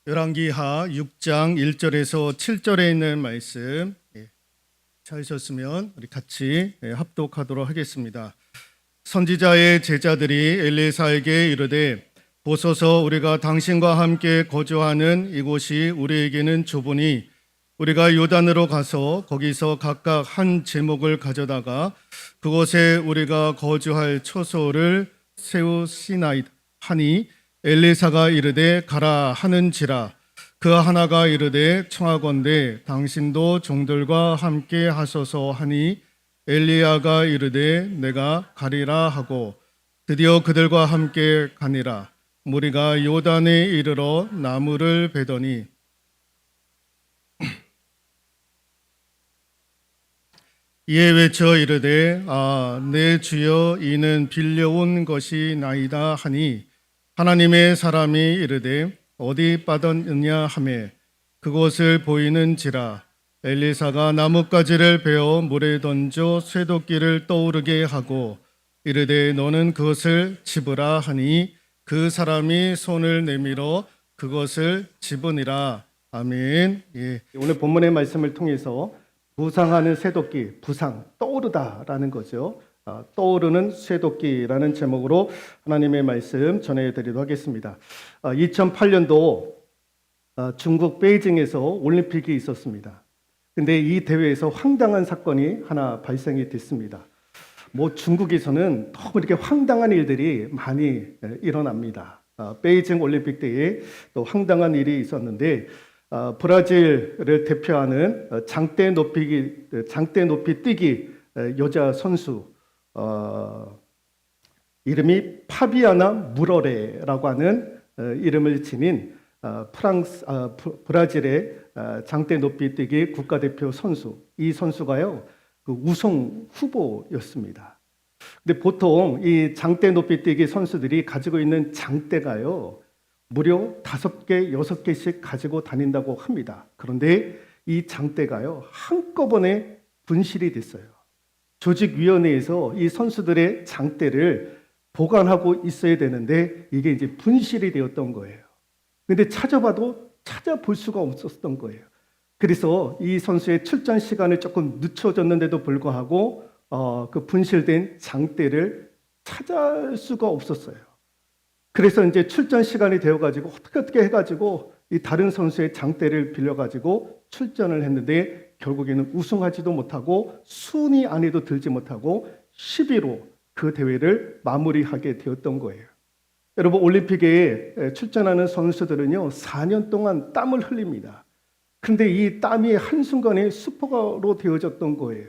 열왕기하 6장 1절에서 7절에 있는 말씀 찾으셨으면 우리 같이 합독하도록 하겠습니다. 선지자의 제자들이 엘리사에게 이르되 보소서 우리가 당신과 함께 거주하는 이곳이 우리에게는 좁으니 우리가 요단으로 가서 거기서 각각 한 제목을 가져다가 그곳에 우리가 거주할 처소를 세우시나이다 하니 엘리사가 이르되 가라 하는지라. 그 하나가 이르되 청하건대 당신도 종들과 함께 하소서 하니 엘리야가 이르되 내가 가리라 하고 드디어 그들과 함께 가니라. 무리가 요단에 이르러 나무를 베더니 이에 외쳐 이르되 내 주여 이는 빌려온 것이 나이다 하니 하나님의 사람이 이르되 어디 빠졌느냐 하매 그곳을 보이는지라. 엘리사가 나뭇가지를 베어 물에 던져 쇠도끼를 떠오르게 하고 이르되 너는 그것을 집으라 하니 그 사람이 손을 내밀어 그것을 집으니라. 아멘. 오늘 본문의 말씀을 통해서 부상하는 쇠도끼, 부상, 떠오르다라는 거죠. 떠오르는 쇠도끼라는 제목으로 하나님의 말씀 전해드리도록 하겠습니다. 2008년도 중국 베이징에서 올림픽이 있었습니다. 근데 이 대회에서 황당한 사건이 하나 발생이 됐습니다. 중국에서는 너무 이렇게 황당한 일들이 많이 일어납니다. 베이징 올림픽 때에 또 황당한 일이 있었는데 브라질을 대표하는 장대 높이 뛰기 여자 선수 이름이 파비아나 무러레라고 하는 이름을 지닌 브라질의 장대 높이 뛰기 국가대표 선수, 이 선수가요 그 우승 후보였습니다. 근데 보통 이 장대 높이 뛰기 선수들이 가지고 있는 장대가요 무려 5개, 6개씩 가지고 다닌다고 합니다. 그런데 이 장대가요 한꺼번에 분실이 됐어요. 조직위원회에서 이 선수들의 장대를 보관하고 있어야 되는데 이게 이제 분실이 되었던 거예요. 근데 찾아봐도 찾아볼 수가 없었던 거예요. 그래서 이 선수의 출전 시간을 조금 늦춰졌는데도 불구하고 그 분실된 장대를 찾을 수가 없었어요. 그래서 이제 출전 시간이 되어가지고 어떻게 해가지고 이 다른 선수의 장대를 빌려가지고 출전을 했는데 결국에는 우승하지도 못하고 순위 안에도 들지 못하고 10위로 그 대회를 마무리하게 되었던 거예요. 여러분, 올림픽에 출전하는 선수들은요 4년 동안 땀을 흘립니다. 그런데 이 땀이 한순간에 수포로 되어졌던 거예요.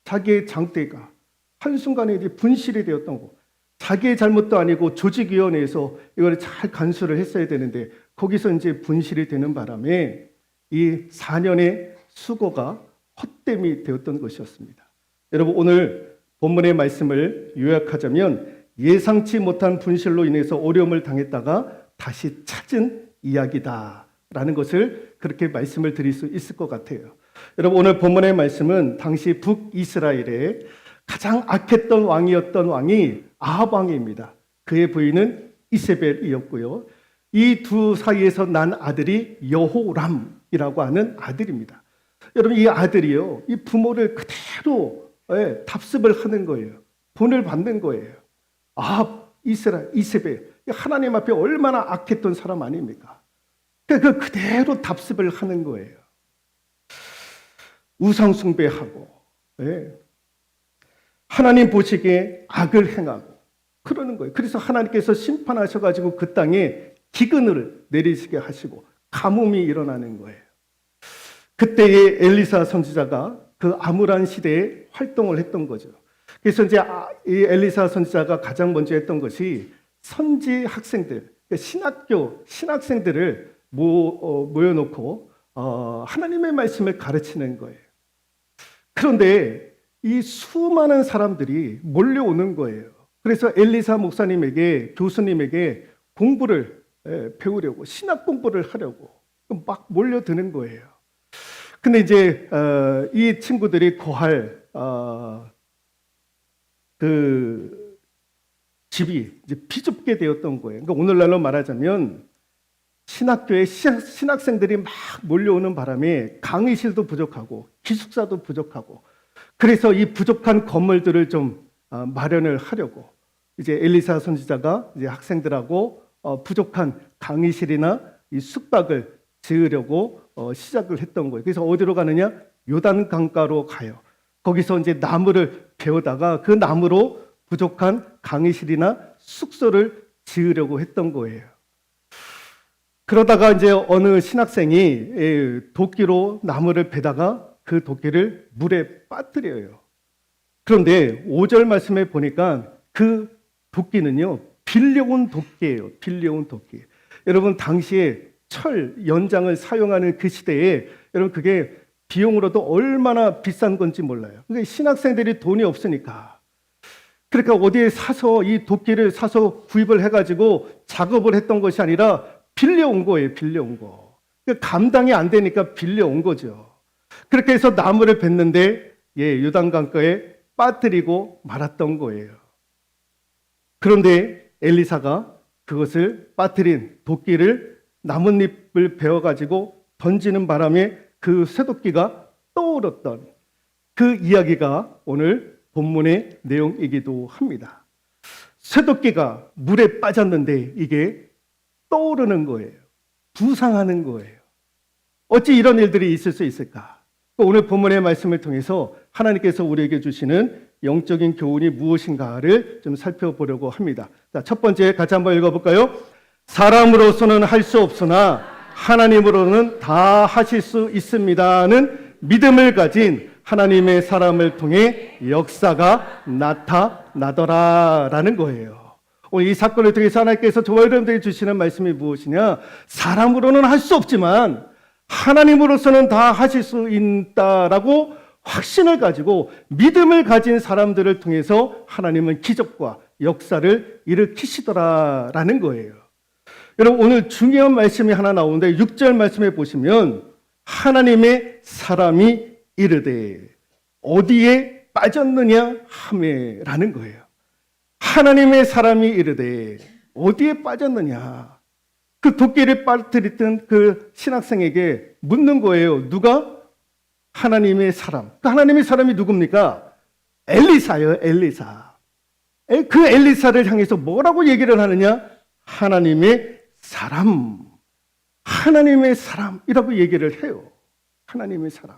자기의 장대가 한순간에 이제 분실이 되었던 거. 자기의 잘못도 아니고 조직위원회에서 이걸 잘 간수를 했어야 되는데 거기서 이제 분실이 되는 바람에 이 4년의 수고가 헛됨이 되었던 것이었습니다. 여러분, 오늘 본문의 말씀을 요약하자면 예상치 못한 분실로 인해서 어려움을 당했다가 다시 찾은 이야기다라는 것을 그렇게 말씀을 드릴 수 있을 것 같아요. 여러분, 오늘 본문의 말씀은 당시 북이스라엘의 가장 악했던 왕이었던 왕이 아합 왕입니다. 그의 부인은 이세벨이었고요. 이 두 사이에서 난 아들이 여호람이라고 하는 아들입니다. 여러분, 이 아들이요, 이 부모를 그대로 답습을 하는 거예요. 본을 받는 거예요. 아합, 이세벨, 하나님 앞에 얼마나 악했던 사람 아닙니까? 그 그대로 답습을 하는 거예요. 우상 숭배하고, 하나님 보시기에 악을 행하고 그러는 거예요. 그래서 하나님께서 심판하셔가지고 그 땅에 기근을 내리시게 하시고 가뭄이 일어나는 거예요. 그때의 엘리사 선지자가 그 암울한 시대에 활동을 했던 거죠. 그래서 이제 이 엘리사 선지자가 가장 먼저 했던 것이 선지 학생들, 신학교 신학생들을 모여놓고 하나님의 말씀을 가르치는 거예요. 그런데 이 수많은 사람들이 몰려오는 거예요. 그래서 엘리사 목사님에게, 교수님에게 공부를 배우려고, 신학 공부를 하려고 막 몰려드는 거예요. 근데 이제 이 친구들이 거할 그 집이 이제 비좁게 되었던 거예요. 그러니까 오늘날로 말하자면 신학교에 신학생들이 막 몰려오는 바람에 강의실도 부족하고 기숙사도 부족하고, 그래서 이 부족한 건물들을 좀 마련을 하려고 이제 엘리사 선지자가 이제 학생들하고 부족한 강의실이나 이 숙박을 지으려고 시작을 했던 거예요. 그래서 어디로 가느냐? 요단 강가로 가요. 거기서 이제 나무를 베어다가 그 나무로 부족한 강의실이나 숙소를 지으려고 했던 거예요. 그러다가 이제 어느 신학생이 도끼로 나무를 베다가 그 도끼를 물에 빠뜨려요. 그런데 5절 말씀에 보니까 그 도끼는요, 빌려온 도끼예요. 빌려온 도끼. 여러분, 당시에 철, 연장을 사용하는 그 시대에 여러분 그게 비용으로도 얼마나 비싼 건지 몰라요. 그러니까 신학생들이 돈이 없으니까. 그러니까 어디에 사서 이 도끼를 사서 구입을 해가지고 작업을 했던 것이 아니라 빌려온 거예요. 빌려온 거. 그러니까 감당이 안 되니까 빌려온 거죠. 그렇게 해서 나무를 뱄는데 요단강가에 빠뜨리고 말았던 거예요. 그런데 엘리사가 그것을 빠뜨린 도끼를 나뭇잎을 베어가지고 던지는 바람에 그 쇠도끼가 떠오르던 그 이야기가 오늘 본문의 내용이기도 합니다. 쇠도끼가 물에 빠졌는데 이게 떠오르는 거예요. 부상하는 거예요. 어찌 이런 일들이 있을 수 있을까? 오늘 본문의 말씀을 통해서 하나님께서 우리에게 주시는 영적인 교훈이 무엇인가를 좀 살펴보려고 합니다. 자, 첫 번째 같이 한번 읽어볼까요? 사람으로서는 할 수 없으나 하나님으로는 다 하실 수 있습니다는 믿음을 가진 하나님의 사람을 통해 역사가 나타나더라라는 거예요. 오늘 이 사건을 통해서 하나님께서 저와 여러분들에게 주시는 말씀이 무엇이냐? 사람으로는 할 수 없지만 하나님으로서는 다 하실 수 있다라고 확신을 가지고 믿음을 가진 사람들을 통해서 하나님은 기적과 역사를 일으키시더라라는 거예요. 여러분, 오늘 중요한 말씀이 하나 나오는데 6절 말씀에 보시면 하나님의 사람이 이르되 어디에 빠졌느냐 하매라는 거예요. 하나님의 사람이 이르되 어디에 빠졌느냐. 그 도끼를 빠뜨렸던 그 신학생에게 묻는 거예요. 누가? 하나님의 사람. 그 하나님의 사람이 누굽니까? 엘리사예요. 엘리사. 그 엘리사를 향해서 뭐라고 얘기를 하느냐? 하나님의 사람. 하나님의 사람이라고 얘기를 해요. 하나님의 사람.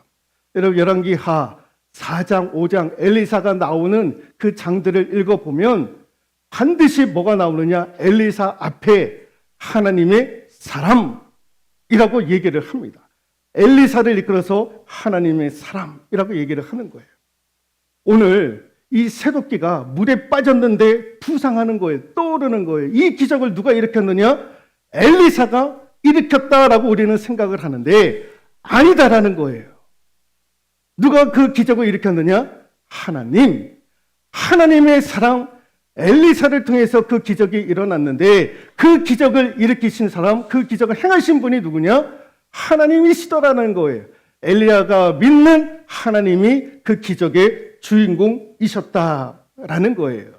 여러분, 열왕기하 4장, 5장 엘리사가 나오는 그 장들을 읽어보면 반드시 뭐가 나오느냐? 엘리사 앞에 하나님의 사람이라고 얘기를 합니다. 엘리사를 이끌어서 하나님의 사람이라고 얘기를 하는 거예요. 오늘 이 쇠도끼가 물에 빠졌는데 부상하는 거예요. 떠오르는 거예요. 이 기적을 누가 일으켰느냐? 엘리사가 일으켰다라고 우리는 생각을 하는데 아니다라는 거예요. 누가 그 기적을 일으켰느냐? 하나님. 하나님의 사람 엘리사를 통해서 그 기적이 일어났는데 그 기적을 일으키신 사람, 그 기적을 행하신 분이 누구냐? 하나님이시더라는 거예요. 엘리야가 믿는 하나님이 그 기적의 주인공이셨다라는 거예요.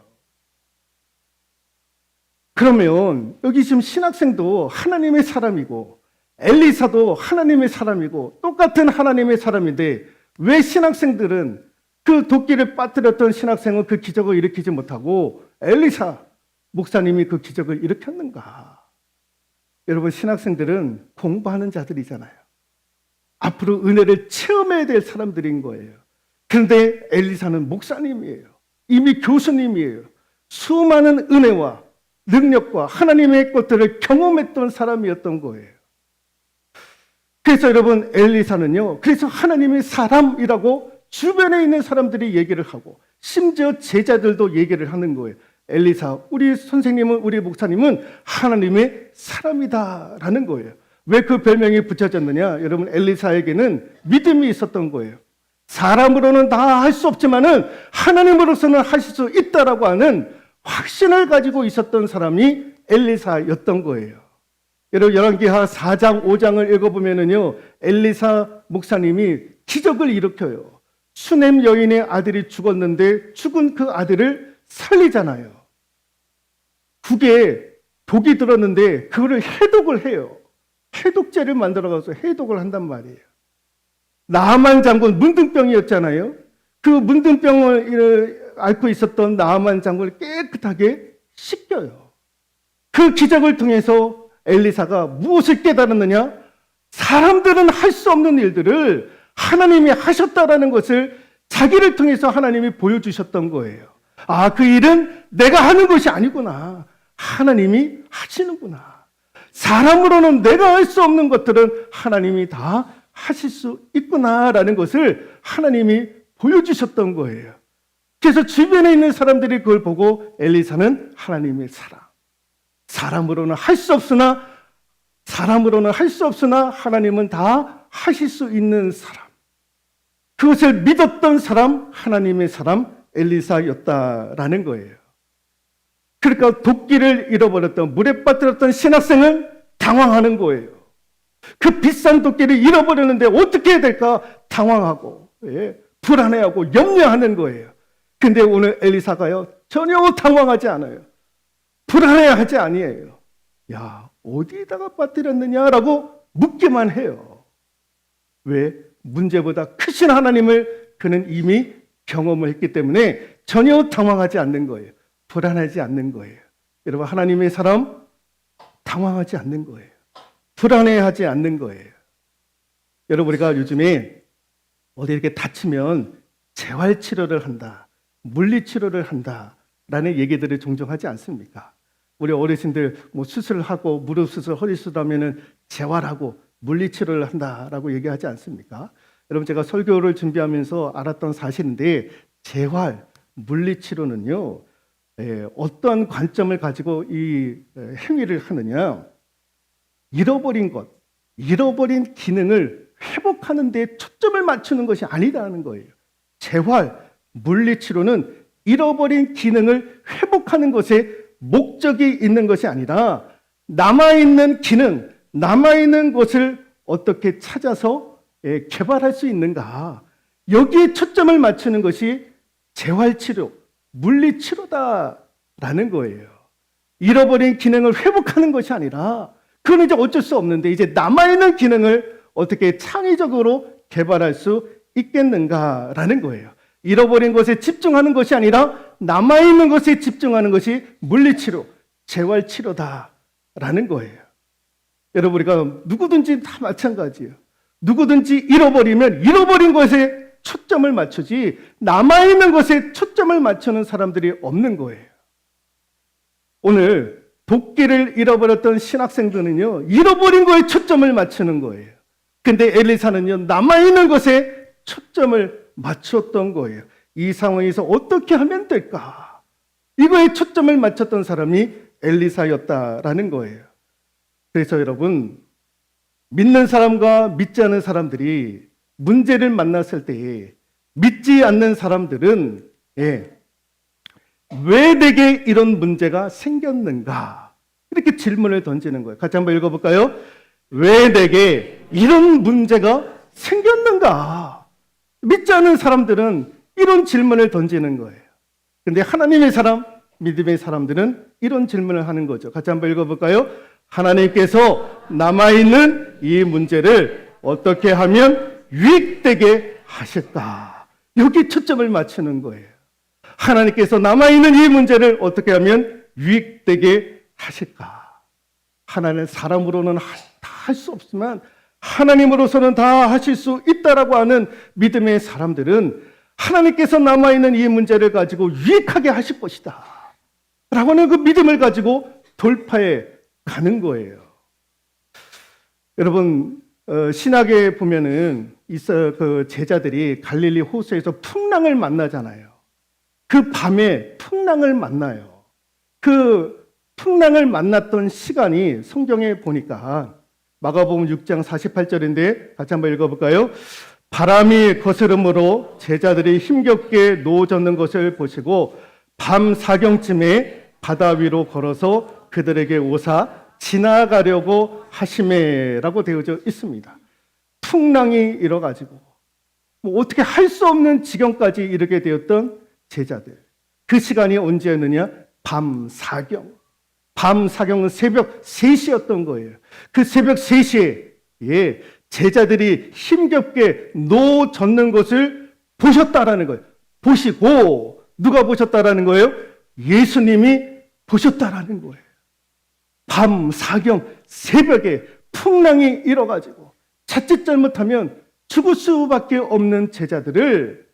그러면 여기 지금 신학생도 하나님의 사람이고 엘리사도 하나님의 사람이고 똑같은 하나님의 사람인데 왜 신학생들은 그 도끼를 빠뜨렸던 신학생은 그 기적을 일으키지 못하고 엘리사 목사님이 그 기적을 일으켰는가? 여러분, 신학생들은 공부하는 자들이잖아요. 앞으로 은혜를 체험해야 될 사람들인 거예요. 그런데 엘리사는 목사님이에요. 이미 교수님이에요. 수많은 은혜와 능력과 하나님의 것들을 경험했던 사람이었던 거예요. 그래서 여러분, 엘리사는요, 그래서 하나님의 사람이라고 주변에 있는 사람들이 얘기를 하고 심지어 제자들도 얘기를 하는 거예요. 엘리사, 우리 선생님은, 우리 목사님은 하나님의 사람이다라는 거예요. 왜 그 별명이 붙여졌느냐? 여러분, 엘리사에게는 믿음이 있었던 거예요. 사람으로는 다 할 수 없지만은 하나님으로서는 하실 수 있다라고 하는 확신을 가지고 있었던 사람이 엘리사였던 거예요. 여러분, 열왕기하 4장, 5장을 읽어보면은요, 엘리사 목사님이 기적을 일으켜요. 수넴 여인의 아들이 죽었는데 죽은 그 아들을 살리잖아요. 국에 독이 들었는데 그거를 해독을 해요. 해독제를 만들어가서 해독을 한단 말이에요. 나아만 장군 문둥병이었잖아요. 그 문둥병을 앓고 있었던 나아만 장군을 깨끗하게 씻겨요. 그 기적을 통해서 엘리사가 무엇을 깨달았느냐? 사람들은 할 수 없는 일들을 하나님이 하셨다라는 것을 자기를 통해서 하나님이 보여주셨던 거예요. 아, 그 일은 내가 하는 것이 아니구나. 하나님이 하시는구나. 사람으로는 내가 할 수 없는 것들은 하나님이 다 하실 수 있구나라는 것을 하나님이 보여주셨던 거예요. 그래서 주변에 있는 사람들이 그걸 보고 엘리사는 하나님의 사람. 사람으로는 할 수 없으나 하나님은 다 하실 수 있는 사람. 그것을 믿었던 사람, 하나님의 사람 엘리사였다라는 거예요. 그러니까 도끼를 잃어버렸던, 물에 빠뜨렸던 신학생은 당황하는 거예요. 그 비싼 도끼를 잃어버렸는데 어떻게 해야 될까 당황하고, 불안해하고 염려하는 거예요. 근데 오늘 엘리사가요, 전혀 당황하지 않아요. 불안해하지 아니에요. 야, 어디에다가 빠뜨렸느냐라고 묻기만 해요. 왜? 문제보다 크신 하나님을 그는 이미 경험을 했기 때문에 전혀 당황하지 않는 거예요. 불안하지 않는 거예요. 여러분, 하나님의 사람 당황하지 않는 거예요. 불안해하지 않는 거예요. 여러분, 우리가 요즘에 어디 이렇게 다치면 재활치료를 한다, 물리치료를 한다라는 얘기들을 종종 하지 않습니까? 우리 어르신들 뭐 수술하고 무릎 수술, 허리 수술하면은 재활하고 물리치료를 한다라고 얘기하지 않습니까? 여러분, 제가 설교를 준비하면서 알았던 사실인데 재활, 물리치료는요, 어떤 관점을 가지고 이 행위를 하느냐, 잃어버린 것, 잃어버린 기능을 회복하는 데 초점을 맞추는 것이 아니라는 거예요. 재활, 물리치료는 잃어버린 기능을 회복하는 것에 목적이 있는 것이 아니라 남아있는 기능, 남아있는 것을 어떻게 찾아서 개발할 수 있는가, 여기에 초점을 맞추는 것이 재활치료, 물리치료다라는 거예요. 잃어버린 기능을 회복하는 것이 아니라, 그건 이제 어쩔 수 없는데 이제 남아있는 기능을 어떻게 창의적으로 개발할 수 있겠는가라는 거예요. 잃어버린 것에 집중하는 것이 아니라 남아있는 것에 집중하는 것이 물리치료, 재활치료다라는 거예요. 여러분, 우리가 누구든지 다 마찬가지예요. 누구든지 잃어버리면 잃어버린 것에 초점을 맞추지 남아있는 것에 초점을 맞추는 사람들이 없는 거예요. 오늘 도끼를 잃어버렸던 신학생들은요, 잃어버린 거에 초점을 맞추는 거예요. 근데 엘리사는요, 남아있는 것에 초점을 맞췄던 거예요. 이 상황에서 어떻게 하면 될까? 이거에 초점을 맞췄던 사람이 엘리사였다라는 거예요. 그래서 여러분, 믿는 사람과 믿지 않는 사람들이 문제를 만났을 때에 믿지 않는 사람들은 왜 내게 이런 문제가 생겼는가? 이렇게 질문을 던지는 거예요. 같이 한번 읽어볼까요? 왜 내게 이런 문제가 생겼는가? 믿지 않는 사람들은 이런 질문을 던지는 거예요. 근데 하나님의 사람, 믿음의 사람들은 이런 질문을 하는 거죠. 같이 한번 읽어볼까요? 하나님께서 남아있는 이 문제를 어떻게 하면 유익되게 하실까? 여기 초점을 맞추는 거예요. 하나님께서 남아있는 이 문제를 어떻게 하면 유익되게 하실까? 하나님은 사람으로는 다 할 수 없지만 하나님으로서는 다 하실 수 있다라고 하는 믿음의 사람들은 하나님께서 남아있는 이 문제를 가지고 유익하게 하실 것이다 라고 하는 그 믿음을 가지고 돌파해 가는 거예요. 여러분, 신학에 보면은 그 제자들이 갈릴리 호수에서 풍랑을 만나잖아요. 그 밤에 풍랑을 만나요. 그 풍랑을 만났던 시간이 성경에 보니까 마가복음 6장 48절인데 같이 한번 읽어볼까요? 바람이 거스름으로 제자들이 힘겹게 누워졌는 것을 보시고 밤 사경쯤에 바다 위로 걸어서 그들에게 오사 지나가려고 하시매라고 되어져 있습니다. 풍랑이 일어가지고 뭐 어떻게 할 수 없는 지경까지 이르게 되었던 제자들. 그 시간이 언제였느냐? 밤 사경. 밤 사경은 새벽 3시였던 거예요. 그 새벽 3시에 제자들이 힘겹게 노 젓는 것을 보셨다라는 거예요. 보시고 누가 보셨다라는 거예요? 예수님이 보셨다라는 거예요. 밤 사경 새벽에 풍랑이 일어가지고 자칫 잘못하면 죽을 수밖에 없는 제자들을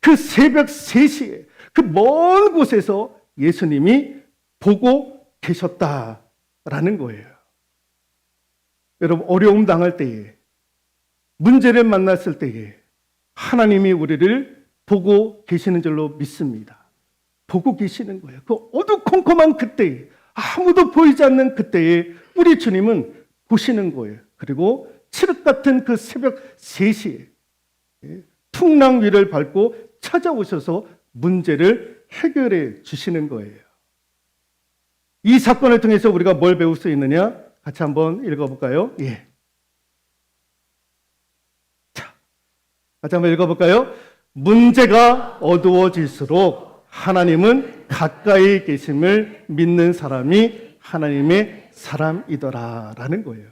그 새벽 3시에 그 먼 곳에서 예수님이 보고 계셨다라는 거예요. 여러분, 어려움 당할 때에, 문제를 만났을 때에 하나님이 우리를 보고 계시는 줄로 믿습니다. 보고 계시는 거예요. 그 어두컴컴한 그때에, 아무도 보이지 않는 그때에 우리 주님은 보시는 거예요. 그리고 칠흑 같은 그 새벽 3시에 풍랑 위를 밟고 찾아오셔서 문제를 해결해 주시는 거예요. 이 사건을 통해서 우리가 뭘 배울 수 있느냐? 같이 한번 읽어볼까요? 자, 같이 한번 읽어볼까요? 문제가 어두워질수록 하나님은 가까이 계심을 믿는 사람이 하나님의 사람이더라 라는 거예요.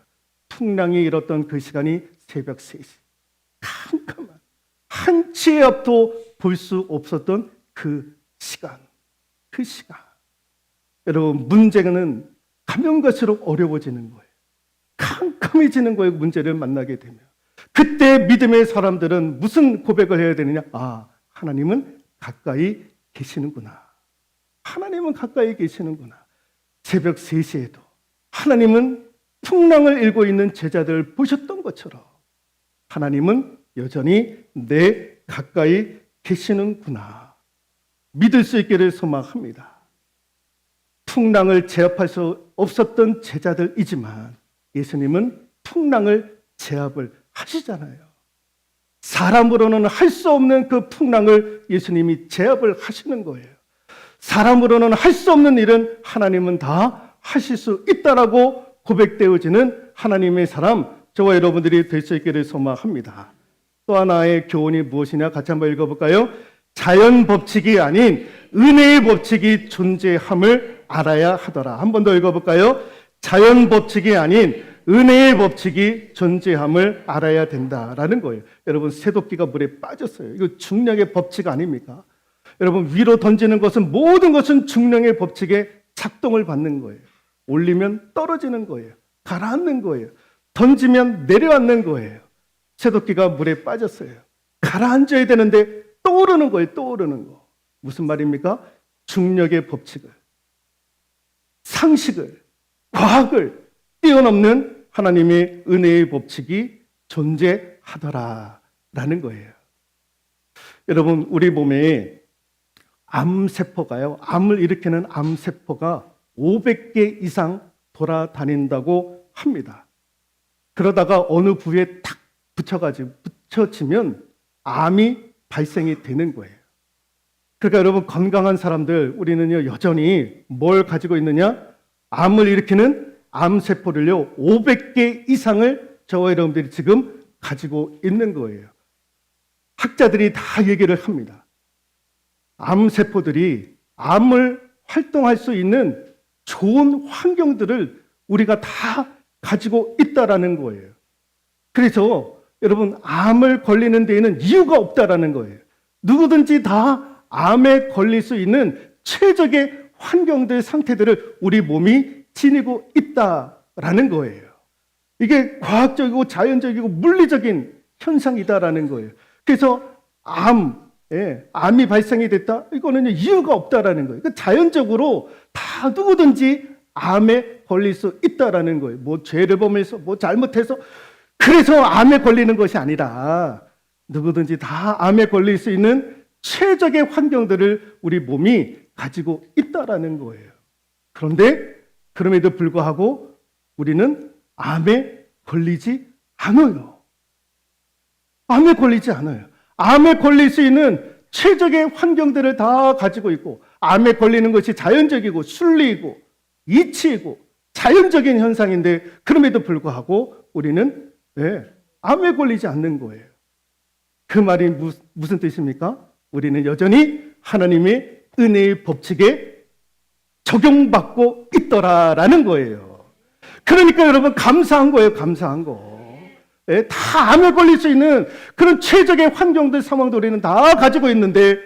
풍랑이 일었던 그 시간이 새벽 3시. 캄캄한 한 치의 앞도 볼 수 없었던 그 시간. 여러분, 문제는 가면 갈수록 어려워지는 거예요. 캄캄해지는 거예요. 문제를 만나게 되면. 그때 믿음의 사람들은 무슨 고백을 해야 되느냐? 하나님은 가까이 계시는구나. 하나님은 가까이 계시는구나. 새벽 3시에도 하나님은 풍랑을 일고 있는 제자들을 보셨던 것처럼 하나님은 여전히 내 가까이 계시는구나. 믿을 수 있기를 소망합니다. 풍랑을 제압할 수 없었던 제자들이지만 예수님은 풍랑을 제압을 하시잖아요. 사람으로는 할 수 없는 그 풍랑을 예수님이 제압을 하시는 거예요. 사람으로는 할 수 없는 일은 하나님은 다 하실 수 있다라고 고백되어지는 하나님의 사람, 저와 여러분들이 될 수 있기를 소망합니다. 또 하나의 교훈이 무엇이냐? 같이 한번 읽어볼까요? 자연 법칙이 아닌 은혜의 법칙이 존재함을 알아야 하더라. 한 번 더 읽어볼까요? 자연 법칙이 아닌 은혜의 법칙이 존재함을 알아야 된다라는 거예요. 여러분, 새도끼가 물에 빠졌어요. 이거 중력의 법칙 아닙니까? 여러분, 위로 던지는 것은 모든 것은 중력의 법칙에 작동을 받는 거예요. 올리면 떨어지는 거예요. 가라앉는 거예요. 던지면 내려앉는 거예요. 새도끼가 물에 빠졌어요. 가라앉아야 되는데 떠오르는 거예요. 떠오르는 거. 무슨 말입니까? 중력의 법칙을, 상식을, 과학을 뛰어넘는 하나님의 은혜의 법칙이 존재하더라라는 거예요. 여러분, 우리 몸에 암세포가요, 암을 일으키는 암세포가 500개 이상 돌아다닌다고 합니다. 그러다가 어느 부위에 탁 붙여지면 암이 발생이 되는 거예요. 그러니까 여러분, 건강한 사람들, 우리는요, 여전히 뭘 가지고 있느냐? 암을 일으키는 암세포를요, 500개 이상을 저와 여러분들이 지금 가지고 있는 거예요. 학자들이 다 얘기를 합니다. 암세포들이 암을 활동할 수 있는 좋은 환경들을 우리가 다 가지고 있다라는 거예요. 그래서 여러분, 암을 걸리는 데에는 이유가 없다라는 거예요. 누구든지 다 암에 걸릴 수 있는 최적의 환경들, 상태들을 우리 몸이 지니고 있다라는 거예요. 이게 과학적이고 자연적이고 물리적인 현상이다라는 거예요. 그래서 암이 발생이 됐다? 이거는 이유가 없다라는 거예요. 그러니까 자연적으로 다 누구든지 암에 걸릴 수 있다라는 거예요. 뭐 죄를 범해서, 뭐 잘못해서, 그래서 암에 걸리는 것이 아니라 누구든지 다 암에 걸릴 수 있는 최적의 환경들을 우리 몸이 가지고 있다라는 거예요. 그런데 그럼에도 불구하고 우리는 암에 걸리지 않아요. 암에 걸리지 않아요. 암에 걸릴 수 있는 최적의 환경들을 다 가지고 있고, 암에 걸리는 것이 자연적이고 순리이고 이치이고 자연적인 현상인데, 그럼에도 불구하고 우리는 암에 걸리지 않는 거예요. 그 말이 무슨 뜻입니까? 우리는 여전히 하나님의 은혜의 법칙에 적용받고 있더라라는 거예요. 그러니까 여러분 감사한 거예요. 감사한 거. 예, 다 암에 걸릴 수 있는 그런 최적의 환경들, 상황들 우리는 다 가지고 있는데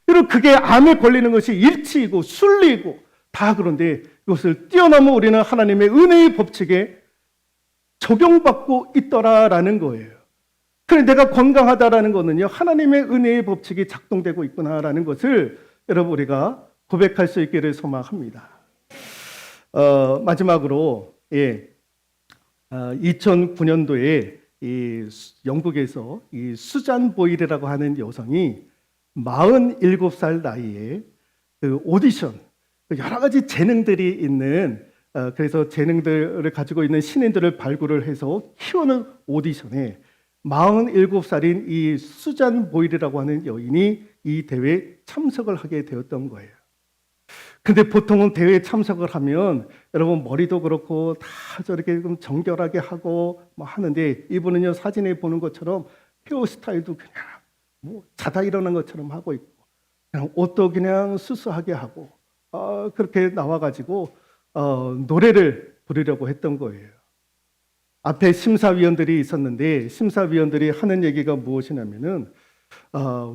여러분 그게 암에 걸리는 것이 일치이고 순리이고 다 그런데 이것을 뛰어넘어 우리는 하나님의 은혜의 법칙에 적용받고 있더라라는 거예요. 그래 내가 건강하다라는 거는요 하나님의 은혜의 법칙이 작동되고 있구나라는 것을 여러분 우리가 고백할 수 있기를 소망합니다. 마지막으로 2009년도에 이 영국에서 이 수잔 보일이라고 하는 여성이 47살 나이에 그 오디션 여러 가지 재능들이 있는 그래서 재능들을 가지고 있는 신인들을 발굴을 해서 키우는 오디션에 47살인 이 수잔 보일이라고 하는 여인이 이 대회에 참석을 하게 되었던 거예요. 근데 보통은 대회에 참석을 하면 여러분 머리도 그렇고 다 저렇게 좀 정결하게 하고 뭐 하는데 이분은요 사진에 보는 것처럼 헤어스타일도 그냥 뭐 자다 일어난 것처럼 하고 있고 그냥 옷도 그냥 수수하게 하고 그렇게 나와가지고 노래를 부르려고 했던 거예요. 앞에 심사위원들이 있었는데 심사위원들이 하는 얘기가 무엇이냐면은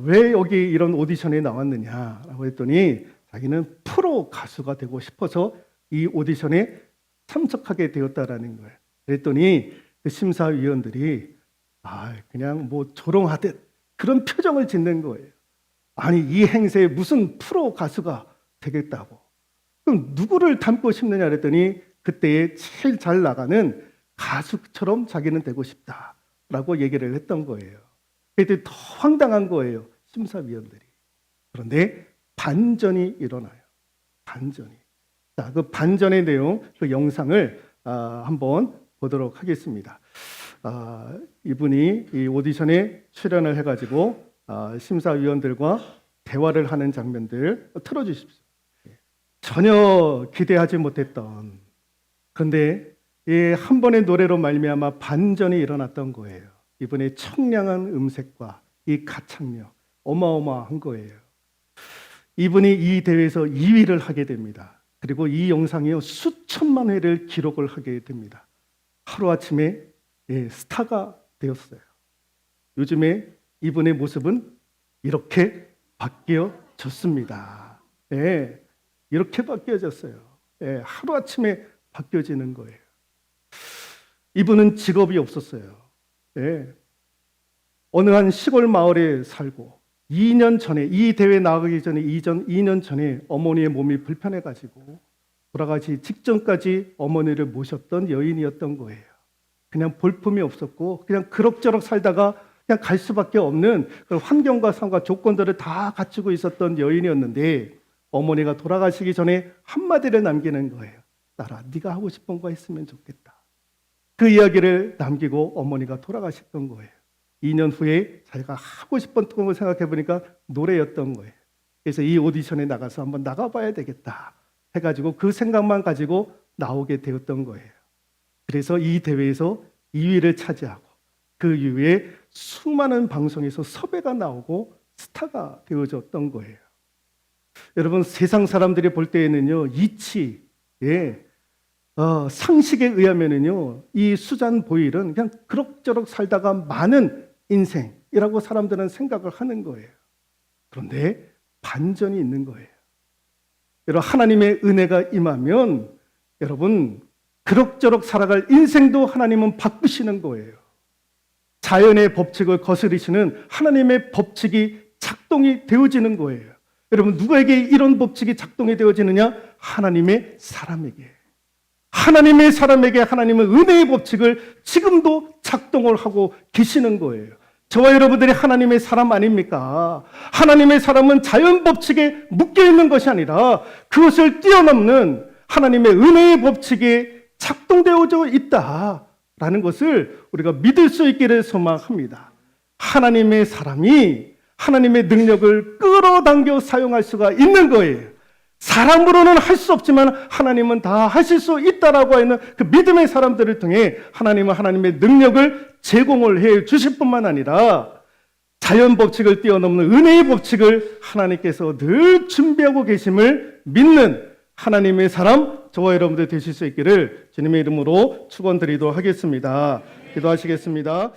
왜 여기 이런 오디션에 나왔느냐라고 했더니 자기는 프로 가수가 되고 싶어서 이 오디션에 참석하게 되었다라는 거예요. 그랬더니 그 심사위원들이 그냥 뭐 조롱하듯 그런 표정을 짓는 거예요. 아니 이 행세에 무슨 프로 가수가 되겠다고. 그럼 누구를 닮고 싶느냐 그랬더니 그때에 제일 잘 나가는 가수처럼 자기는 되고 싶다라고 얘기를 했던 거예요. 그랬더니 더 황당한 거예요. 심사위원들이. 그런데 반전이 일어나요. 반전이. 자, 그 반전의 내용, 그 영상을 한번 보도록 하겠습니다. 이분이 이 오디션에 출연을 해가지고 심사위원들과 대화를 하는 장면들 틀어주십시오. 전혀 기대하지 못했던 그런데 한 번의 노래로 말미암아 반전이 일어났던 거예요. 이분의 청량한 음색과 이 가창력 어마어마한 거예요. 이분이 이 대회에서 2위를 하게 됩니다. 그리고 이 영상이요 수천만 회를 기록을 하게 됩니다. 하루아침에 스타가 되었어요. 요즘에 이분의 모습은 이렇게 바뀌어졌습니다. 이렇게 바뀌어졌어요. 하루아침에 바뀌어지는 거예요. 이분은 직업이 없었어요. 어느 한 시골 마을에 살고 2년 전에 이 대회 나가기 전에 2년 전에 어머니의 몸이 불편해가지고 돌아가시 직전까지 어머니를 모셨던 여인이었던 거예요. 그냥 볼품이 없었고 그냥 그럭저럭 살다가 그냥 갈 수밖에 없는 그런 환경과 상과 조건들을 다 갖추고 있었던 여인이었는데 어머니가 돌아가시기 전에 한마디를 남기는 거예요. 딸아, 네가 하고 싶은 거 했으면 좋겠다. 그 이야기를 남기고 어머니가 돌아가셨던 거예요. 2년 후에 자기가 하고 싶었던 걸 생각해 보니까 노래였던 거예요. 그래서 이 오디션에 나가서 한번 나가봐야 되겠다 해가지고 그 생각만 가지고 나오게 되었던 거예요. 그래서 이 대회에서 2위를 차지하고 그 이후에 수많은 방송에서 섭외가 나오고 스타가 되어졌던 거예요. 여러분 세상 사람들이 볼 때에는요 이치, 상식에 의하면은요 이 수잔 보일은 그냥 그럭저럭 살다가 많은 인생이라고 사람들은 생각을 하는 거예요. 그런데 반전이 있는 거예요. 여러분 하나님의 은혜가 임하면 여러분 그럭저럭 살아갈 인생도 하나님은 바꾸시는 거예요. 자연의 법칙을 거스르시는 하나님의 법칙이 작동이 되어지는 거예요. 여러분 누구에게 이런 법칙이 작동이 되어지느냐? 하나님의 사람에게. 하나님의 사람에게 하나님은 은혜의 법칙을 지금도 작동을 하고 계시는 거예요. 저와 여러분들이 하나님의 사람 아닙니까? 하나님의 사람은 자연 법칙에 묶여 있는 것이 아니라 그것을 뛰어넘는 하나님의 은혜의 법칙에 작동되어져 있다라는 것을 우리가 믿을 수 있기를 소망합니다. 하나님의 사람이 하나님의 능력을 끌어당겨 사용할 수가 있는 거예요. 사람으로는 할 수 없지만 하나님은 다 하실 수 있다라고 하는 그 믿음의 사람들을 통해 하나님은 하나님의 능력을 제공을 해 주실 뿐만 아니라 자연 법칙을 뛰어넘는 은혜의 법칙을 하나님께서 늘 준비하고 계심을 믿는 하나님의 사람 저와 여러분들 되실 수 있기를 주님의 이름으로 축원드리도록 하겠습니다. 기도하시겠습니다.